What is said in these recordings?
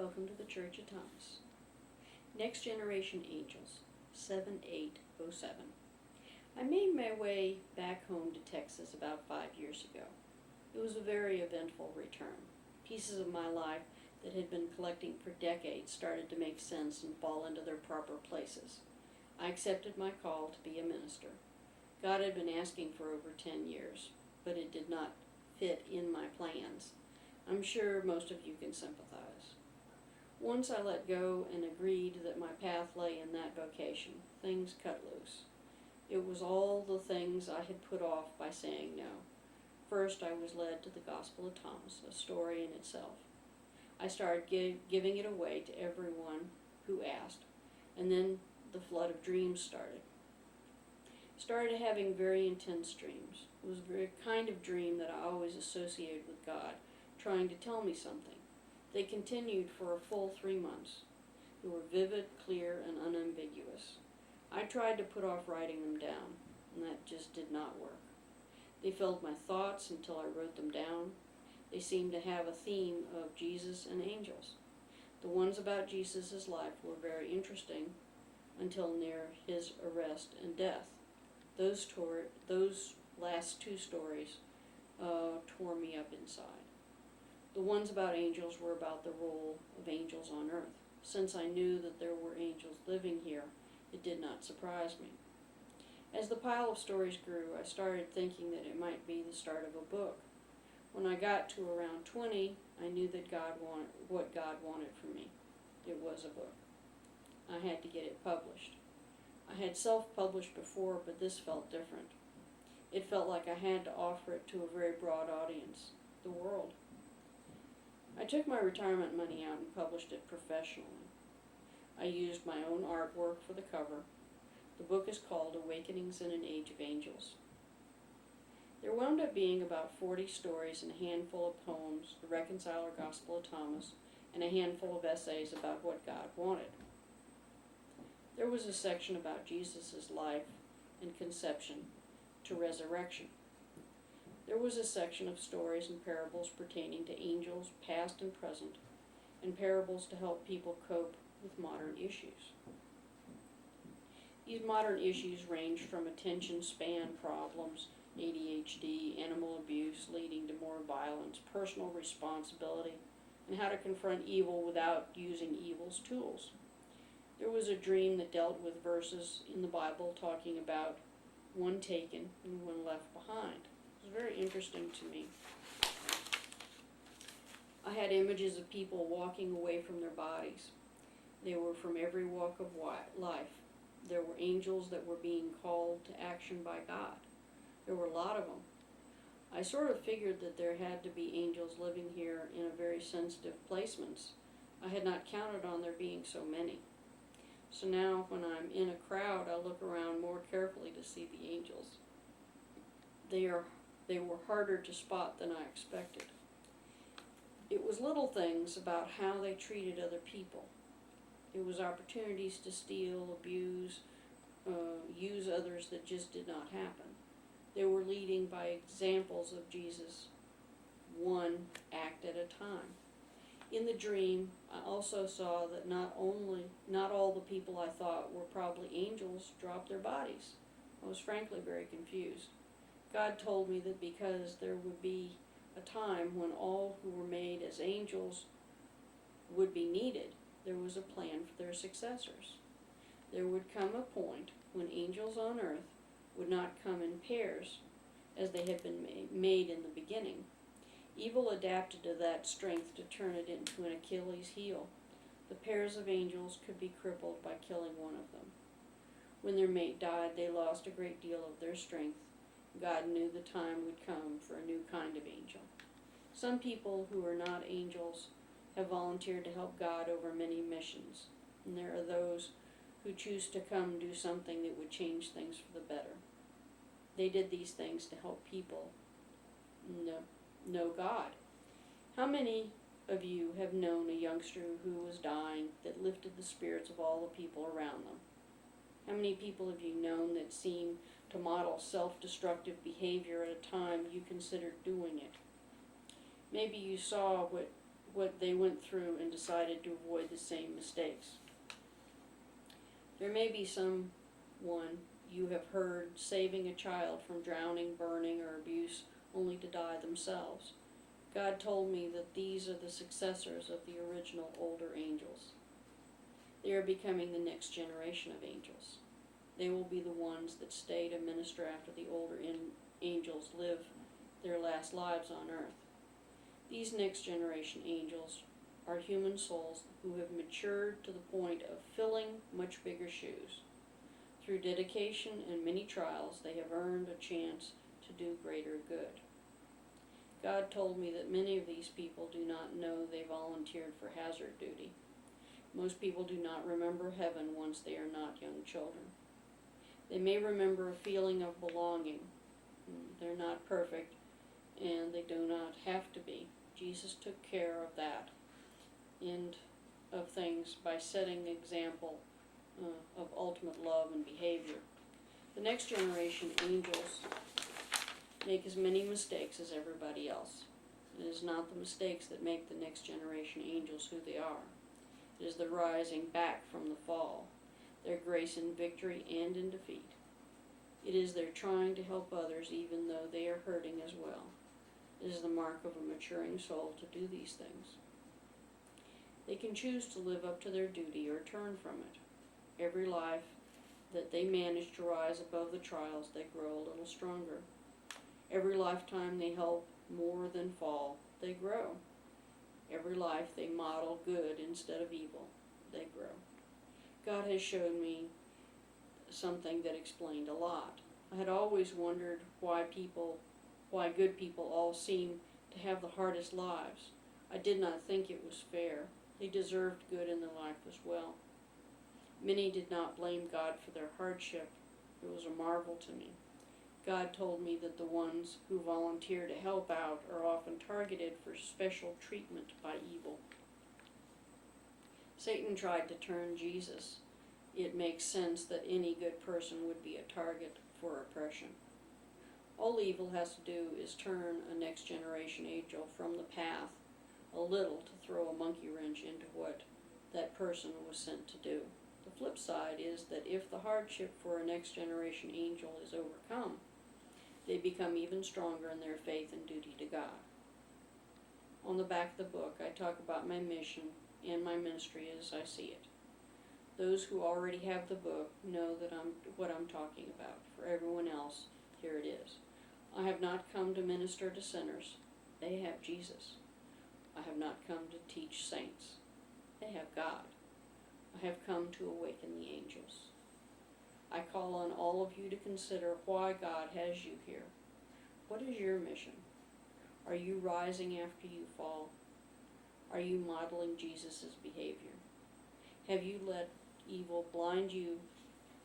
Welcome to the Church of Thomas. Next Generation Angels, 7807. I made my way back home to Texas about 5 years ago. It was a very eventful return. Pieces of my life that had been collecting for decades started to make sense and fall into their proper places. I accepted my call to be a minister. God had been asking for over 10 years, but it did not fit in my plans. I'm sure most of you can sympathize. Once I let go and agreed that my path lay in that vocation, things cut loose. It was all the things I had put off by saying no. First, I was led to the Gospel of Thomas, a story in itself. I started giving it away to everyone who asked, and then the flood of dreams started. Started having very intense dreams. It was a very kind of dream that I always associated with God, trying to tell me something. They continued for a full 3 months. They were vivid, clear, and unambiguous. I tried to put off writing them down, and that just did not work. They filled my thoughts until I wrote them down. They seemed to have a theme of Jesus and angels. The ones about Jesus' life were very interesting until near his arrest and death. Those last two stories tore me up inside. The ones about angels were about the role of angels on earth. Since I knew that there were angels living here, it did not surprise me. As the pile of stories grew, I started thinking that it might be the start of a book. When I got to around 20, I knew that what God wanted from me. It was a book. I had to get it published. I had self-published before, but this felt different. It felt like I had to offer it to a very broad audience, the world. I took my retirement money out and published it professionally. I used my own artwork for the cover. The book is called Awakenings in an Age of Angels. There wound up being about 40 stories and a handful of poems, the Reconciler Gospel of Thomas, and a handful of essays about what God wanted. There was a section about Jesus' life and conception to resurrection. There was a section of stories and parables pertaining to angels, past and present, and parables to help people cope with modern issues. These modern issues range from attention span problems, ADHD, animal abuse leading to more violence, personal responsibility, and how to confront evil without using evil's tools. There was a dream that dealt with verses in the Bible talking about one taken and one left behind. It was very interesting to me. I had images of people walking away from their bodies. They were from every walk of life. There were angels that were being called to action by God. There were a lot of them. I sort of figured that there had to be angels living here in a very sensitive placements. I had not counted on there being so many. So now when I'm in a crowd, I look around more carefully to see the angels. They were harder to spot than I expected. It was little things about how they treated other people. It was opportunities to steal, abuse, use others that just did not happen. They were leading by examples of Jesus, one act at a time. In the dream, I also saw that not all the people I thought were probably angels dropped their bodies. I was frankly very confused. God told me that because there would be a time when all who were made as angels would be needed, there was a plan for their successors. There would come a point when angels on earth would not come in pairs as they had been made in the beginning. Evil adapted to that strength to turn it into an Achilles heel. The pairs of angels could be crippled by killing one of them. When their mate died, they lost a great deal of their strength. God knew the time would come for a new kind of angel. Some people who are not angels have volunteered to help God over many missions, and there are those who choose to come do something that would change things for the better. They did these things to help people know God. How many of you have known a youngster who was dying that lifted the spirits of all the people around them? How many people have you known that seemed to model self-destructive behavior at a time you considered doing it? Maybe you saw what what they went through and decided to avoid the same mistakes. There may be someone you have heard saving a child from drowning, burning, or abuse only to die themselves. God told me that these are the successors of the original older angels. They are becoming the next generation of angels. They will be the ones that stay to minister after the older angels live their last lives on earth. These next generation angels are human souls who have matured to the point of filling much bigger shoes. Through dedication and many trials, they have earned a chance to do greater good. God told me that many of these people do not know they volunteered for hazard duty. Most people do not remember heaven once they are not young children. They may remember a feeling of belonging. They're not perfect, and they do not have to be. Jesus took care of that end of things by setting an example of ultimate love and behavior. The next generation angels make as many mistakes as everybody else. It is not the mistakes that make the next generation angels who they are. It is the rising back from the fall, their grace in victory and in defeat. It is their trying to help others even though they are hurting as well. It is the mark of a maturing soul to do these things. They can choose to live up to their duty or turn from it. Every life that they manage to rise above the trials, they grow a little stronger. Every lifetime they help more than fall, they grow. Every life they model good instead of evil, they grow. God has shown me something that explained a lot. I had always wondered why good people all seem to have the hardest lives. I did not think it was fair. They deserved good in their life as well. Many did not blame God for their hardship. It was a marvel to me. God told me that the ones who volunteer to help out are often targeted for special treatment by evil. Satan tried to turn Jesus. It makes sense that any good person would be a target for oppression. All evil has to do is turn a next generation angel from the path a little to throw a monkey wrench into what that person was sent to do. The flip side is that if the hardship for a next generation angel is overcome, they become even stronger in their faith and duty to God. On the back of the book, I talk about my mission and my ministry as I see it. Those who already have the book know that what I'm talking about. For everyone else, here it is. I have not come to minister to sinners. They have Jesus. I have not come to teach saints. They have God. I have come to awaken the angels. I call on all of you to consider why God has you here. What is your mission? Are you rising after you fall? Are you modeling Jesus' behavior? Have you let evil blind you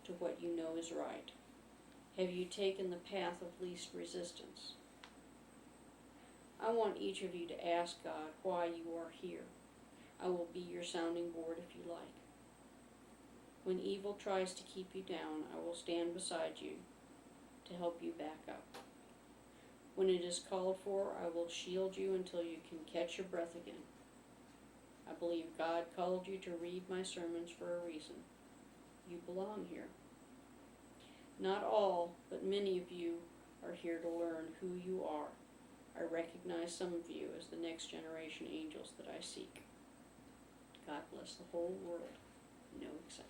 to what you know is right? Have you taken the path of least resistance? I want each of you to ask God why you are here. I will be your sounding board if you like. When evil tries to keep you down, I will stand beside you to help you back up. When it is called for, I will shield you until you can catch your breath again. I believe God called you to read my sermons for a reason. You belong here. Not all, but many of you are here to learn who you are. I recognize some of you as the next generation angels that I seek. God bless the whole world, no exception.